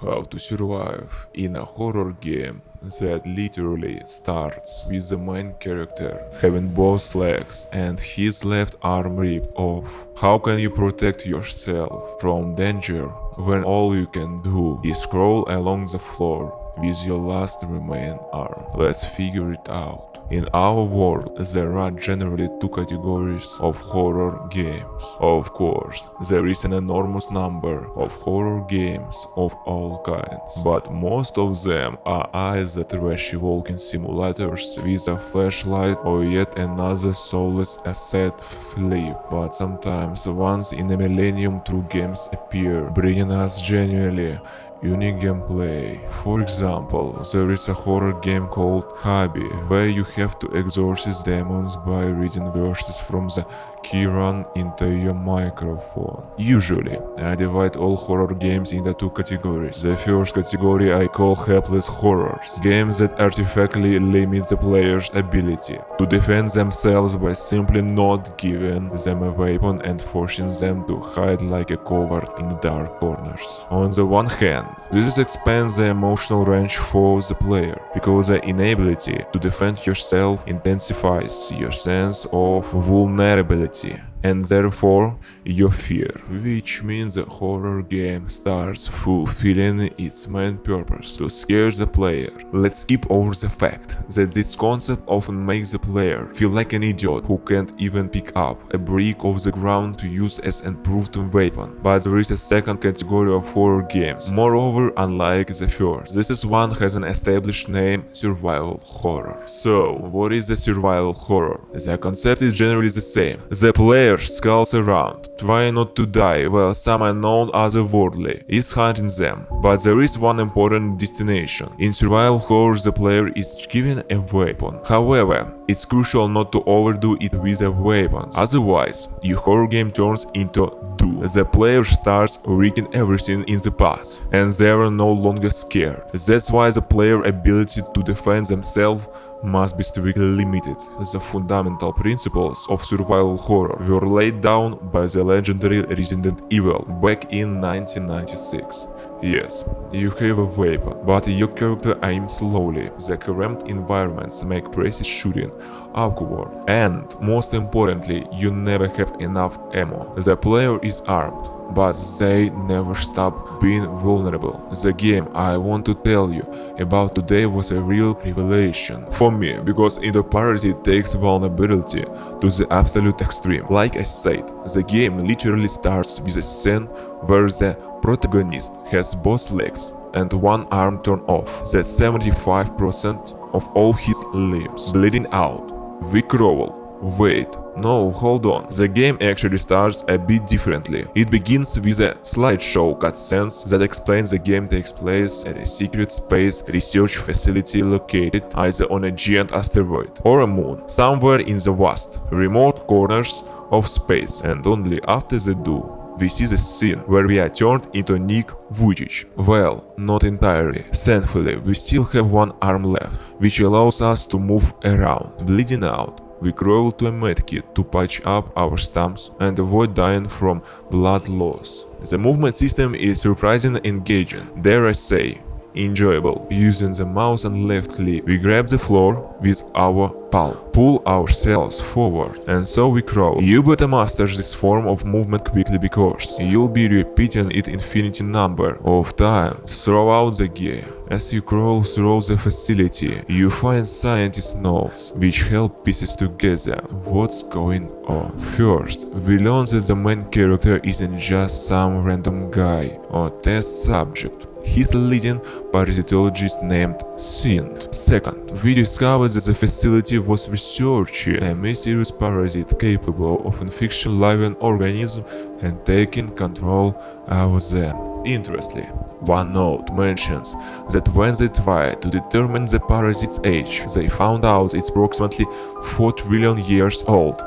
how to survive in a horror game that literally starts with the main character having both legs and his left arm ripped off. How can you protect yourself from danger when all you can do is crawl along the floor with your last remaining arm? Let's figure it out. In our world, there are generally two categories of horror games. Of course, there is an enormous number of horror games of all kinds, but most of them are either trashy walking simulators with a flashlight or yet another soulless asset flip. But sometimes once in a millennium true games appear, bringing us genuinely unique gameplay. For example, there is a horror game called Hobby, where you have to exorcise demons by reading verses from the keyring into your microphone. Usually, I divide all horror games into two categories. The first category I call helpless horrors, games that artificially limit the player's ability to defend themselves by simply not giving them a weapon and forcing them to hide like a coward in dark corners. On the one hand, this expands the emotional range for the player, because the inability to defend yourself intensifies your sense of vulnerability and therefore your fear, which means the horror game starts fulfilling its main purpose, to scare the player. Let's skip over the fact that this concept often makes the player feel like an idiot who can't even pick up a brick off the ground to use as an improved weapon. But there is a second category of horror games. Moreover, unlike the first, this one has an established name: survival horror. So, what is the survival horror? The concept is generally the same. The player skulls around, trying not to die, while some unknown otherworldly is hunting them. But there is one important distinction. In survival horror, the player is given a weapon. However, it's crucial not to overdo it with a weapon, otherwise your horror game turns into doom. The player starts wrecking everything in the path, and they are no longer scared. That's why the player ability to defend themselves must be strictly limited. The fundamental principles of survival horror were laid down by the legendary Resident Evil back in 1996. Yes, you have a weapon, but your character aims slowly. The cramped environments make precise shooting awkward, and most importantly, you never have enough ammo. The player is armed, but they never stop being vulnerable. The game I want to tell you about today was a real revelation for me, because Endoparasitic takes vulnerability to the absolute extreme. Like I said, the game literally starts with a scene where the protagonist has both legs and one arm torn off. That's 75% of all his limbs bleeding out. We crawl. Wait, no, hold on. The game actually starts a bit differently. It begins with a slideshow cutscenes that explains the game takes place at a secret space research facility located either on a giant asteroid or a moon, somewhere in the vast, remote corners of space, and only after the do we see the scene where we are turned into Nick Vujicic. Well, not entirely. Thankfully, we still have one arm left, which allows us to move around. Bleeding out, we crawl to a medkit to patch up our stumps and avoid dying from blood loss. The movement system is surprisingly engaging, dare I say, enjoyable. Using the mouse and left click, we grab the floor with our palm, pull ourselves forward, and so we crawl. You better master this form of movement quickly, because you'll be repeating it infinite number of times throughout the game. As you crawl through the facility, you find scientist notes which help pieces together what's going on. First, we learn that the main character isn't just some random guy or test subject. He's a leading parasitologist named Sint. Second, we discovered that the facility was researching a mysterious parasite capable of infecting living organisms and taking control over them. Interestingly, one note mentions that when they tried to determine the parasite's age, they found out it's approximately 4 trillion years old,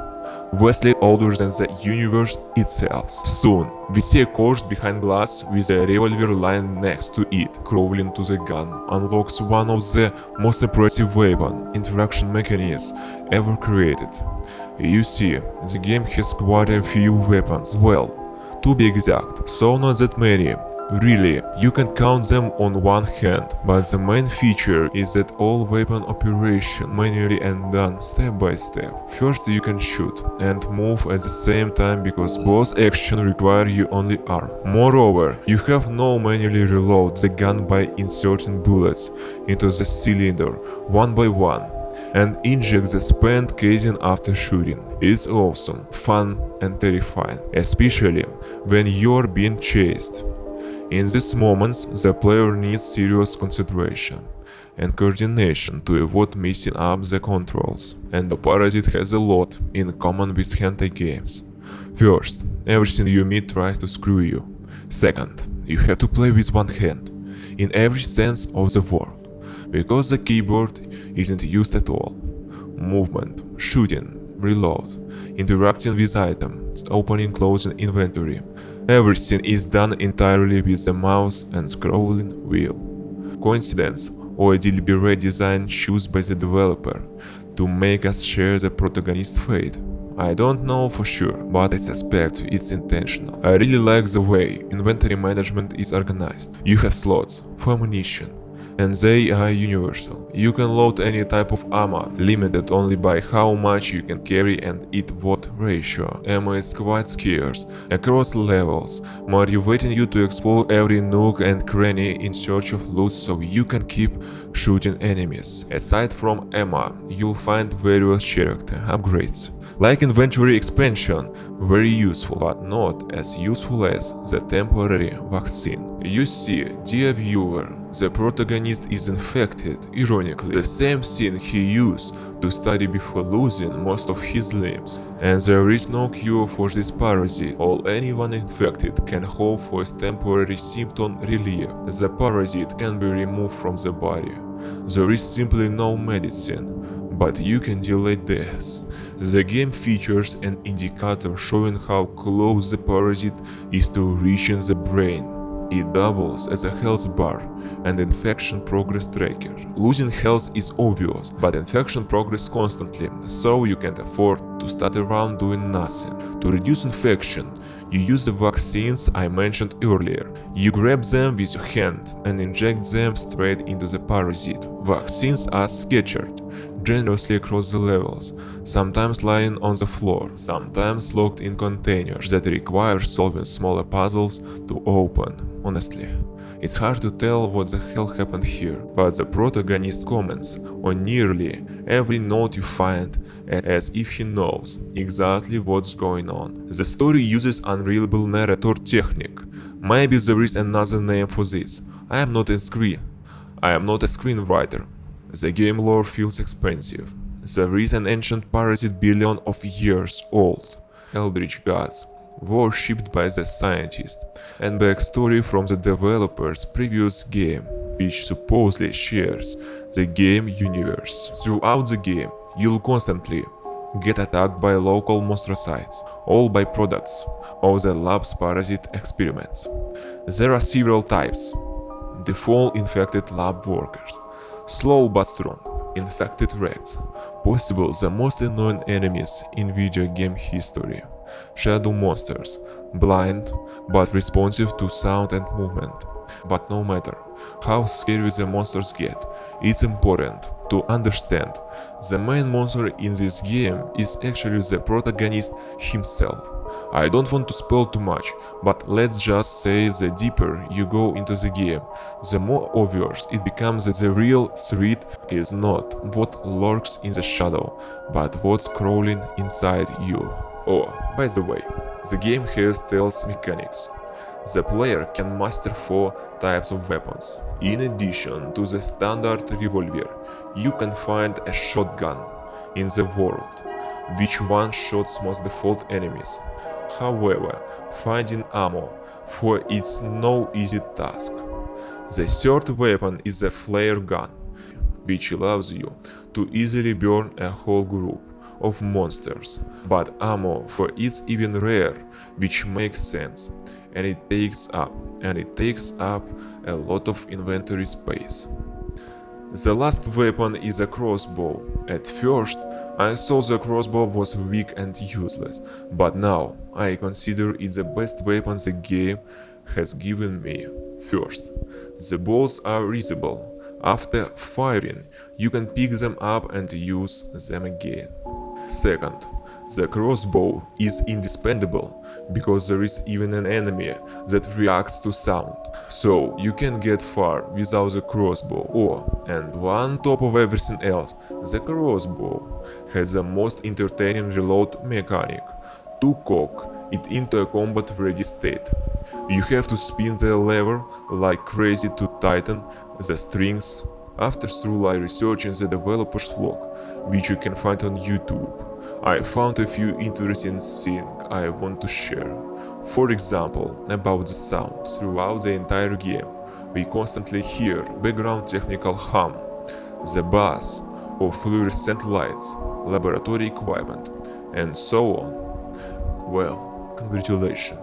vastly older than the universe itself. Soon, we see a corpse behind glass with a revolver lying next to it. Crawling to the gun unlocks one of the most impressive weapon interaction mechanisms ever created. You see, the game has quite a few weapons. Well, to be exact, so not that many. Really, you can count them on one hand, but the main feature is that all weapon operation manually and done step by step. First you can shoot and move at the same time because both actions require you only arm. Moreover, you have no manually reload the gun by inserting bullets into the cylinder one by one and inject the spent casing after shooting. It's awesome, fun and terrifying, especially when you're being chased. In these moments, the player needs serious concentration and coordination to avoid messing up the controls, and Endoparasitic has a lot in common with hentai games. First, everything you meet tries to screw you. Second, you have to play with one hand, in every sense of the word, because the keyboard isn't used at all. Movement, shooting, reload, interacting with items, opening, closing inventory, everything is done entirely with the mouse and scrolling wheel. Coincidence or a deliberate design chosen by the developer to make us share the protagonist's fate? I don't know for sure, but I suspect it's intentional. I really like the way inventory management is organized. You have slots for ammunition, and they are universal. You can load any type of ammo, limited only by how much you can carry and at what ratio. Ammo is quite scarce across levels, motivating you to explore every nook and cranny in search of loot so you can keep shooting enemies. Aside from ammo, you'll find various character upgrades, like inventory expansion, very useful, but not as useful as the temporary vaccine. You see, dear viewer, the protagonist is infected, ironically, the same thing he used to study before losing most of his limbs. And there is no cure for this parasite. All anyone infected can hope for is temporary symptom relief. The parasite can be removed from the body. There is simply no medicine, but you can delay death. The game features an indicator showing how close the parasite is to reaching the brain. It doubles as a health bar and infection progress tracker. Losing health is obvious, but infection progress constantly, so you can't afford to start around doing nothing. To reduce infection, you use the vaccines I mentioned earlier. You grab them with your hand and inject them straight into the parasite. Vaccines are scattered generously across the levels, sometimes lying on the floor, sometimes locked in containers that require solving smaller puzzles to open. Honestly, it's hard to tell what the hell happened here, but the protagonist comments on nearly every note you find as if he knows exactly what's going on. The story uses unreliable narrator technique. Maybe there is another name for this. I am not a screenwriter. The game lore feels expensive. There is an ancient parasite billion of years old, eldritch gods, worshipped by the scientists, and backstory from the developer's previous game, which supposedly shares the game universe. Throughout the game, you'll constantly get attacked by local monstrosities, all byproducts of the lab's parasite experiments. There are several types: default infected lab workers, slow but strong infected rats, possible the most annoying enemies in video game history, shadow monsters, blind but responsive to sound and movement. But no matter how scary the monsters get, it's important to understand the main monster in this game is actually the protagonist himself. I don't want to spoil too much, but let's just say the deeper you go into the game, the more obvious it becomes that the real threat is not what lurks in the shadow, but what's crawling inside you. Oh, by the way, the game has stealth mechanics. The player can master 4 types of weapons. In addition to the standard revolver, you can find a shotgun in the world, which one-shots most default enemies. However, finding ammo for it's no easy task. The third weapon is a flare gun, which allows you to easily burn a whole group of monsters, but ammo for it's even rare, which makes sense, and it takes up a lot of inventory space. The last weapon is a crossbow. At first, I thought the crossbow was weak and useless, but now I consider it the best weapon the game has given me. First, the balls are reusable. After firing, you can pick them up and use them again. Second, the crossbow is indispensable because there is even an enemy that reacts to sound, so you can get far without the crossbow. And on top of everything else, the crossbow has the most entertaining reload mechanic. To cock it into a combat ready state, you have to spin the lever like crazy to tighten the strings. After through researching the developer's vlog, which you can find on YouTube, I found a few interesting things I want to share. For example, about the sound. Throughout the entire game, we constantly hear background technical hum, the buzz of fluorescent lights, laboratory equipment, and so on. Well, congratulations.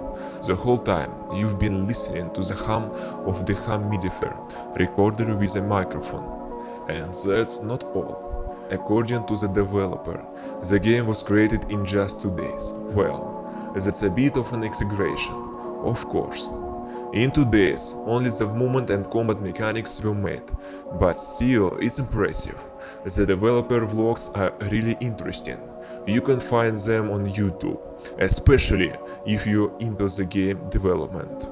The whole time you've been listening to the hum of the humidifier recorded with a microphone. And that's not all. According to the developer, the game was created in just 2 days. Well, that's a bit of an exaggeration, of course. In 2 days, only the movement and combat mechanics were made, but still it's impressive. The developer vlogs are really interesting. You can find them on YouTube, especially if you're into the game development.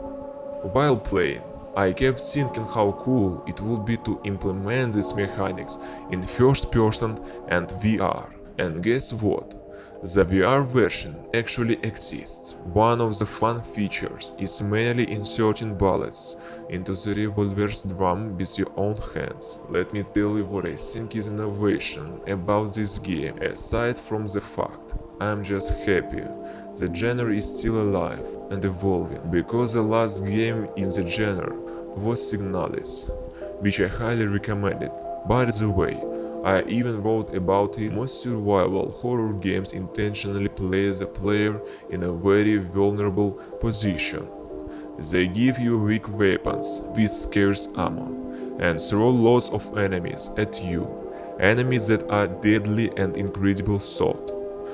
While playing, I kept thinking how cool it would be to implement these mechanics in first person and VR. And guess what? The VR version actually exists. One of the fun features is manually inserting bullets into the revolver's drum with your own hands. Let me tell you what I think is innovation about this game. Aside from the fact I'm just happy the genre is still alive and evolving, because the last game in the genre was Signalis, which I highly recommended. By the way, I even wrote about it. Most survival horror games intentionally place the player in a very vulnerable position. They give you weak weapons with scarce ammo and throw lots of enemies at you, enemies that are deadly and incredible thought.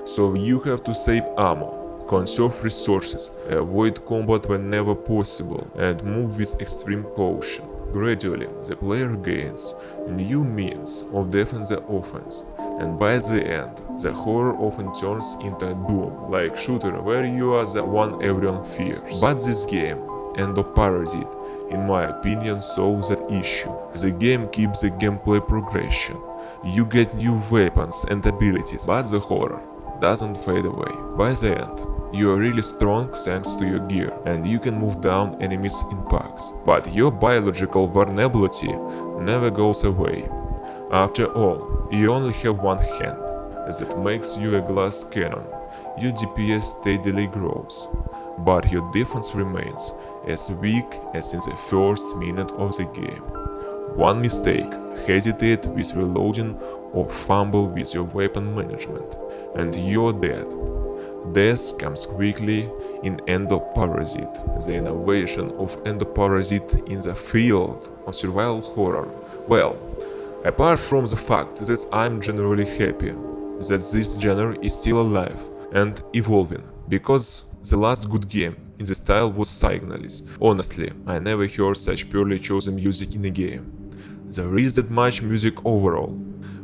So you have to save ammo, conserve resources, avoid combat whenever possible, and move with extreme caution. Gradually, the player gains new means of defense the offense, and by the end, the horror often turns into a Doom-like shooter where you are the one everyone fears. But this game, Endoparasitic, in my opinion, solves that issue. The game keeps the gameplay progression. You get new weapons and abilities, but the horror doesn't fade away. By the end, you are really strong thanks to your gear, and you can move down enemies in packs. But your biological vulnerability never goes away. After all, you only have one hand. That makes you a glass cannon. Your DPS steadily grows, but your defense remains as weak as in the first minute of the game. One mistake, hesitate with reloading or fumble with your weapon management, and you're dead. Death comes quickly in Endoparasitic, the innovation of Endoparasitic in the field of survival horror. Well, apart from the fact that I'm generally happy that this genre is still alive and evolving, because the last good game in the style was Signalis. Honestly, I never heard such purely chosen music in a game. There is that much music overall,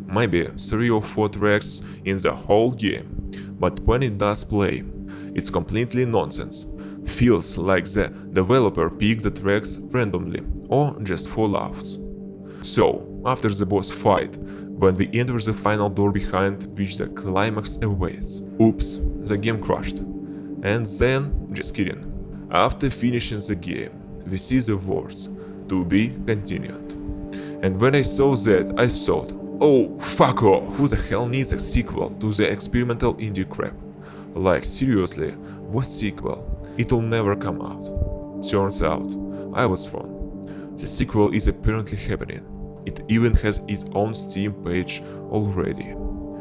maybe 3 or 4 tracks in the whole game, but when it does play, it's completely nonsense. Feels like the developer picked the tracks randomly or just for laughs. So, after the boss fight, when we enter the final door behind which the climax awaits, oops, the game crashed. And then, just kidding. After finishing the game, we see the words, "To be continued." And when I saw that, I thought, oh, fuck off! Who the hell needs a sequel to the experimental indie crap? Like, seriously, what sequel? It'll never come out. Turns out, I was wrong. The sequel is apparently happening. It even has its own Steam page already.